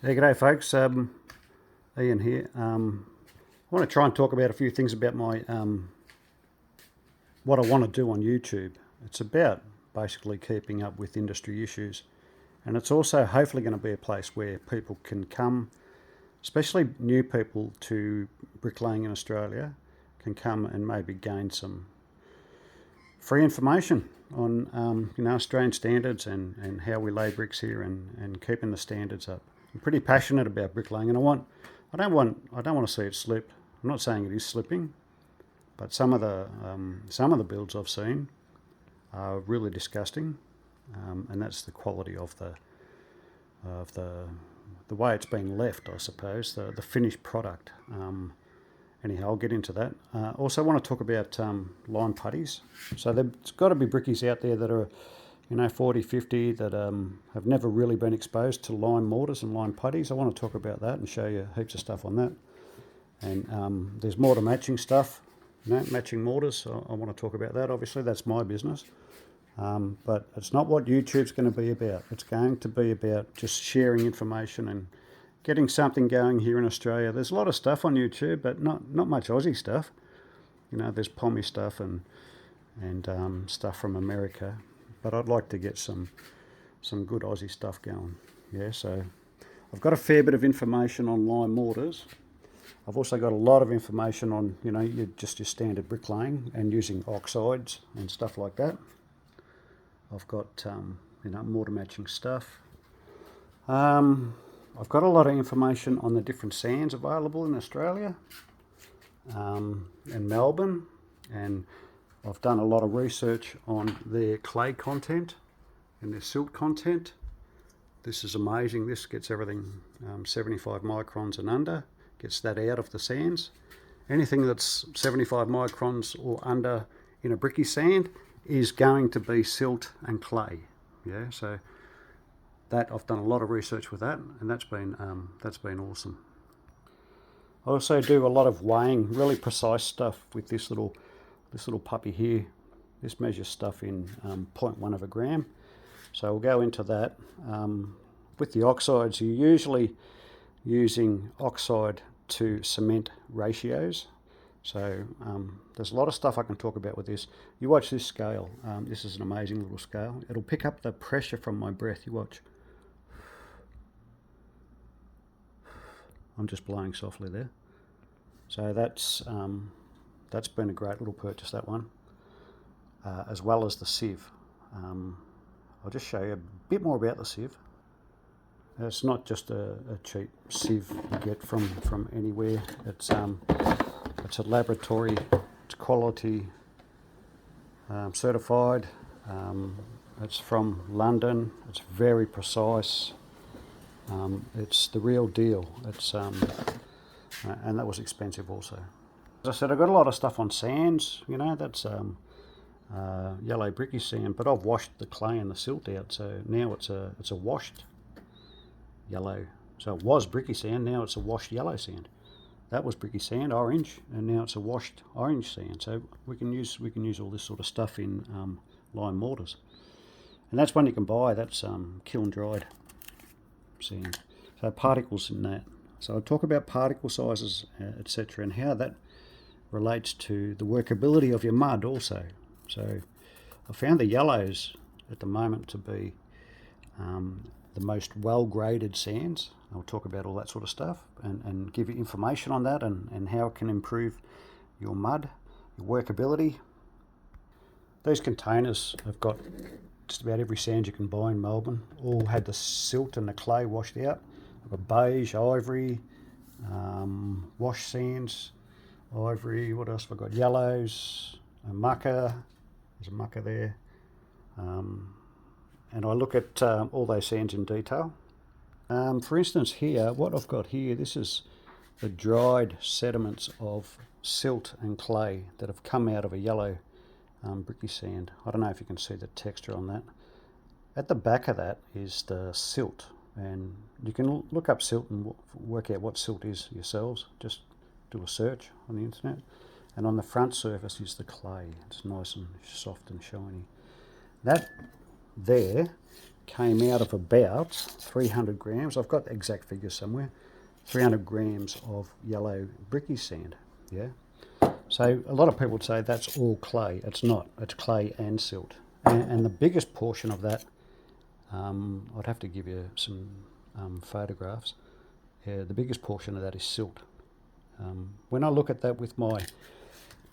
Hey, g'day folks, Ian here. I want to try and talk about a few things about my what I want to do on YouTube. It's about basically keeping up with industry issues, and it's also hopefully going to be a place where people can come, especially new people to bricklaying in Australia, can come and maybe gain some free information on Australian standards and how we lay bricks here and keeping the standards up. I'm pretty passionate about bricklaying, and I don't want to see it slip. I'm not saying it is slipping, but some of the builds I've seen are really disgusting, and that's the quality of the way it's been left, I suppose, the finished product. Anyhow, I'll get into that. Also, want to talk about line putties. So there's got to be brickies out there that are 40, 50 that have never really been exposed to line mortars and line putties. I want to talk about that and show you heaps of stuff on that. And there's mortar matching stuff, matching mortars. I want to talk about that. Obviously, that's my business. But it's not what YouTube's going to be about. It's going to be about just sharing information and getting something going here in Australia. There's a lot of stuff on YouTube, but not much Aussie stuff. There's Pommy stuff and stuff from America. But I'd like to get some good Aussie stuff going. Yeah, so I've got a fair bit of information on line mortars. I've also got a lot of information on, your standard bricklaying and using oxides and stuff like that. I've got, mortar matching stuff. I've got a lot of information on the different sands available in Australia and Melbourne, and I've done a lot of research on their clay content and their silt content. This is amazing. This gets everything 75 microns and under, gets that out of the sands. Anything that's 75 microns or under in a bricky sand is going to be silt and clay. Yeah, so that I've done a lot of research with that, and that's been awesome. I also do a lot of weighing, really precise stuff with this little puppy here. This measures stuff in 0.1 of a gram. So we'll go into that. With the oxides, you're usually using oxide to cement ratios. So there's a lot of stuff I can talk about with this. You watch this scale. This is an amazing little scale. It'll pick up the pressure from my breath. You watch. I'm just blowing softly there. So that's been a great little purchase, that one, as well as the sieve. I'll just show you a bit more about the sieve. It's not just a cheap sieve you get from anywhere. It's a laboratory, it's quality certified. It's from London. It's very precise. It's the real deal. It's and that was expensive also. As I said, I've got a lot of stuff on sands. That's yellow bricky sand, but I've washed the clay and the silt out, so now it's a washed yellow. So it was bricky sand, now it's a washed yellow sand. That was bricky sand, orange, and now it's a washed orange sand. So we can use all this sort of stuff in lime mortars, and that's one you can buy. That's kiln dried sand. So particles in that. So I'll talk about particle sizes, etc., and how that relates to the workability of your mud also. So I found the yellows at the moment to be the most well-graded sands. I'll talk about all that sort of stuff and give you information on that and how it can improve your mud, your workability. These containers have got just about every sand you can buy in Melbourne. All had the silt and the clay washed out. I've got beige, ivory, wash sands, ivory, what else have I got? Yellows, a mucker, there's a mucker there. And I look at all those sands in detail. For instance here, what I've got here, this is the dried sediments of silt and clay that have come out of a yellow bricky sand. I don't know if you can see the texture on that. At the back of that is the silt, and you can look up silt and work out what silt is yourselves. Just do a search on the internet. And on the front surface is the clay. It's nice and soft and shiny. That there came out of about 300 grams. I've got exact figures somewhere. 300 grams of yellow bricky sand. Yeah. So a lot of people would say that's all clay. It's not. It's clay and silt. And the biggest portion of that, I'd have to give you some photographs. Yeah, the biggest portion of that is silt. When I look at that with my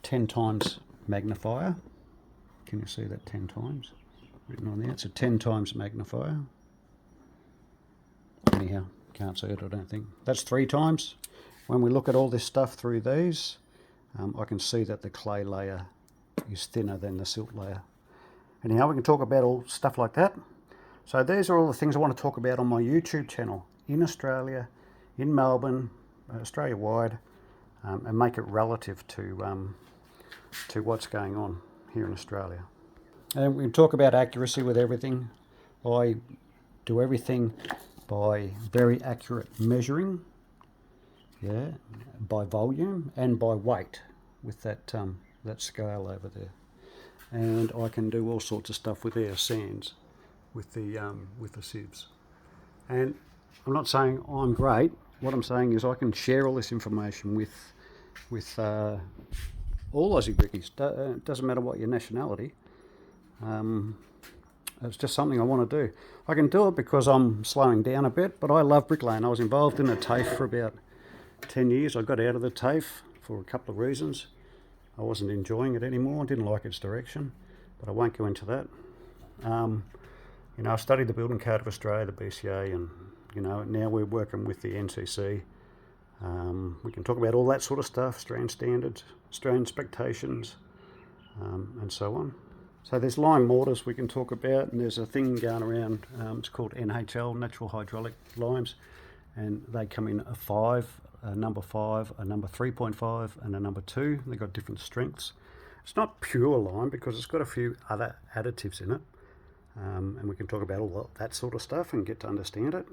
10 times magnifier, can you see that 10 times written on there? It's a 10 times magnifier. Anyhow, can't see it, I don't think. That's 3 times. When we look at all this stuff through these, I can see that the clay layer is thinner than the silt layer. Anyhow, we can talk about all stuff like that. So these are all the things I want to talk about on my YouTube channel in Australia, in Melbourne, Australia-wide, and make it relative to what's going on here in Australia. And we can talk about accuracy with everything. I do everything by very accurate measuring, yeah, by volume and by weight with that that scale over there. And I can do all sorts of stuff with our sands, with the sieves. And I'm not saying I'm great. What I'm saying is I can share all this information with all Aussie brickies. It doesn't matter what your nationality. It's just something I want to do. I can do it because I'm slowing down a bit, but I love bricklaying. I was involved in a TAFE for about 10 years. I got out of the TAFE for a couple of reasons. I wasn't enjoying it anymore. I didn't like its direction, but I won't go into that. You know, I studied the Building Code of Australia, the BCA, and you know, now we're working with the NCC. We can talk about all that sort of stuff, strand standards, strand expectations, and so on. So there's lime mortars we can talk about, and there's a thing going around, it's called NHL, natural hydraulic limes, and they come in a 5, a number 5, a number 3.5, and a number 2. They've got different strengths. It's not pure lime because it's got a few other additives in it, and we can talk about all that sort of stuff and get to understand it.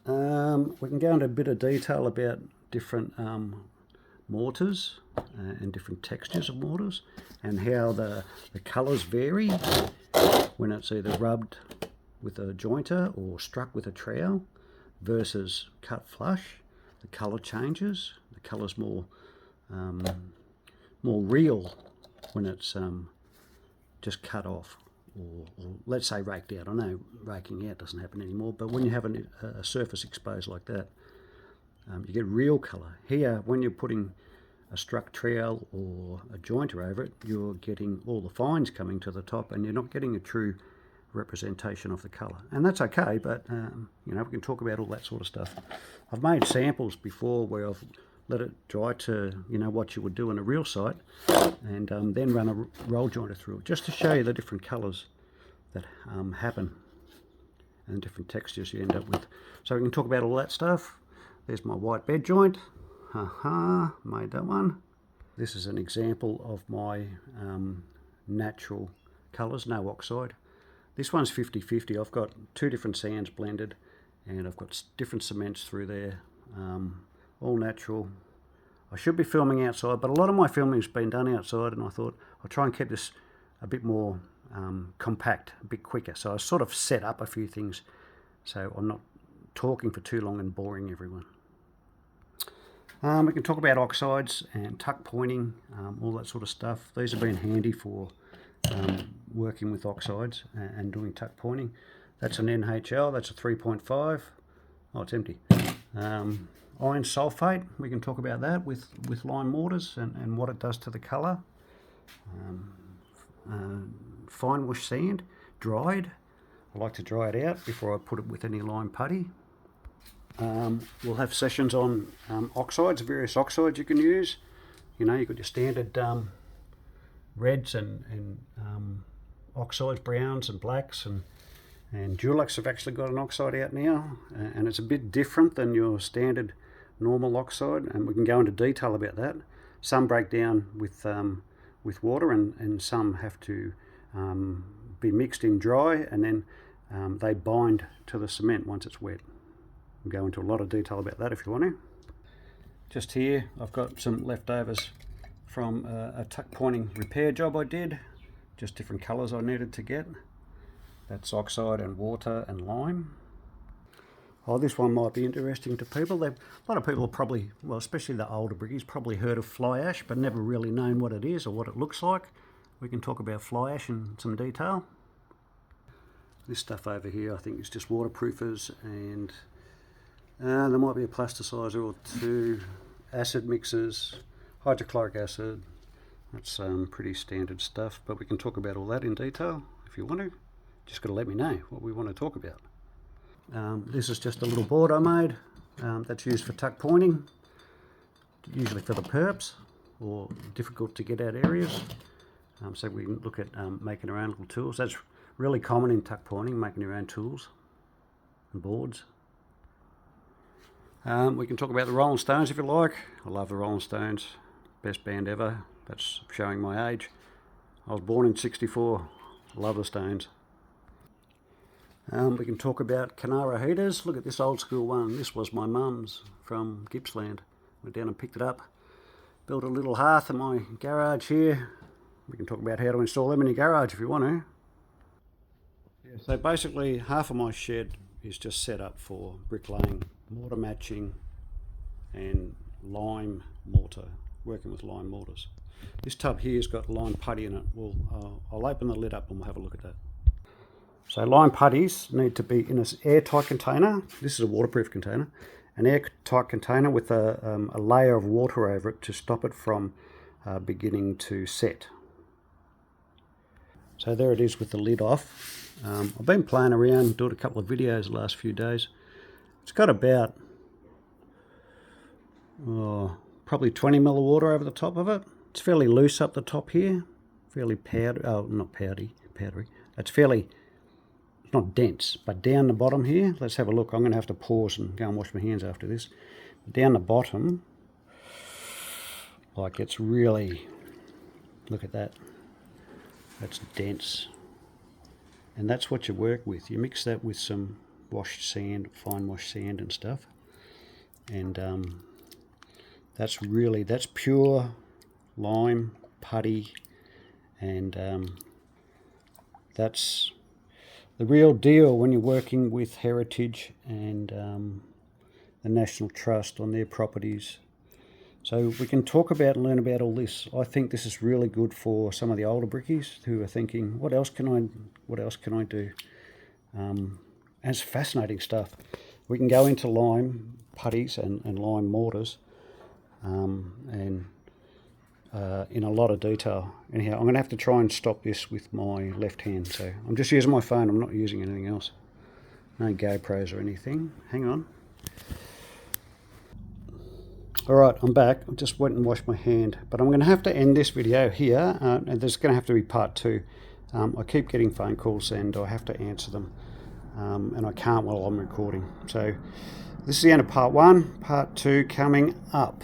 We can go into a bit of detail about different mortars and different textures of mortars, and how the colours vary when it's either rubbed with a jointer or struck with a trowel versus cut flush. The colour changes. The colour's more real when it's just cut off, or let's say raked out. I know raking out doesn't happen anymore, but when you have a surface exposed like that, you get real colour. Here, when you're putting a struck trowel or a jointer over it, you're getting all the fines coming to the top, and you're not getting a true representation of the colour. And that's okay, but you know, we can talk about all that sort of stuff. I've made samples before where I've let it dry to, you know, what you would do in a real site, and then run a roll jointer through it, just to show you the different colours that happen and different textures you end up with. So we can talk about all that stuff. There's my white bed joint. Made that one. This is an example of my natural colours, no oxide. This one's 50-50. I've got 2 different sands blended, and I've got different cements through there, all natural. I should be filming outside, but a lot of my filming's been done outside, and I thought I'll try and keep this a bit more compact, a bit quicker. So I sort of set up a few things so I'm not talking for too long and boring everyone. We can talk about oxides and tuck pointing, all that sort of stuff. These have been handy for working with oxides and doing tuck pointing. That's an NHL, that's a 3.5. Oh, it's empty. Iron sulfate, we can talk about that with lime mortars and what it does to the colour. Fine wash sand, dried. I like to dry it out before I put it with any lime putty. We'll have sessions on oxides, various oxides you can use. You know, you've got your standard reds and oxides, browns and blacks, and Dulux have actually got an oxide out now, and it's a bit different than your standard normal oxide, and we can go into detail about that. Some break down with water, and some have to be mixed in dry, and then they bind to the cement once it's wet. We'll go into a lot of detail about that if you want to. Just here, I've got some leftovers from a tuck pointing repair job I did. Just different colours I needed to get. That's oxide and water and lime. Oh, this one might be interesting to people. A lot of people probably, well, especially the older brickies, probably heard of fly ash, but never really known what it is or what it looks like. We can talk about fly ash in some detail. This stuff over here, I think, is just waterproofers, and there might be a plasticizer or two, acid mixers, hydrochloric acid. That's pretty standard stuff, but we can talk about all that in detail if you want to. Just got to let me know what we want to talk about. This is just a little board I made that's used for tuck pointing, usually for the perps or difficult to get out areas. So we can look at making our own little tools. That's really common in tuck pointing, making your own tools and boards. We can talk about the Rolling Stones if you like. I love the Rolling Stones, best band ever. That's showing my age. I was born in '64. I love the Stones. We can talk about Canara heaters. Look at this old school one. This was my mum's from Gippsland. Went down and picked it up. Built a little hearth in my garage here. We can talk about how to install them in your garage if you want to. Yeah, so basically half of my shed is just set up for bricklaying, mortar matching and lime mortar, working with lime mortars. This tub here has got lime putty in it. I'll open the lid up and we'll have a look at that. So lime putties need to be in an airtight container. This is a waterproof container. An airtight container with a layer of water over it to stop it from beginning to set. So there it is with the lid off. I've been playing around, doing a couple of videos the last few days. It's got about probably 20 ml of water over the top of it. It's fairly loose up the top here, fairly powdery. Oh, not powdery. It's fairly. It's not dense, but down the bottom here, let's have a look. I'm going to have to pause and go and wash my hands after this. Down the bottom, like it's really, look at that. That's dense. And that's what you work with. You mix that with some washed sand, fine washed sand and stuff. And that's pure lime, putty, and that's the real deal when you're working with Heritage and the National Trust on their properties. So we can talk about and learn about all this. I think this is really good for some of the older brickies who are thinking, what else can I do? And it's fascinating stuff. We can go into lime putties and lime mortars and in a lot of detail. Anyhow, I'm going to have to try and stop this with my left hand. So I'm just using my phone. I'm not using anything else. No GoPros or anything. Hang on. Alright, I'm back. I just went and washed my hand. But I'm going to have to end this video here. And there's going to have to be part 2. I keep getting phone calls and I have to answer them. And I can't while I'm recording. So this is the end of part 1. Part 2 coming up.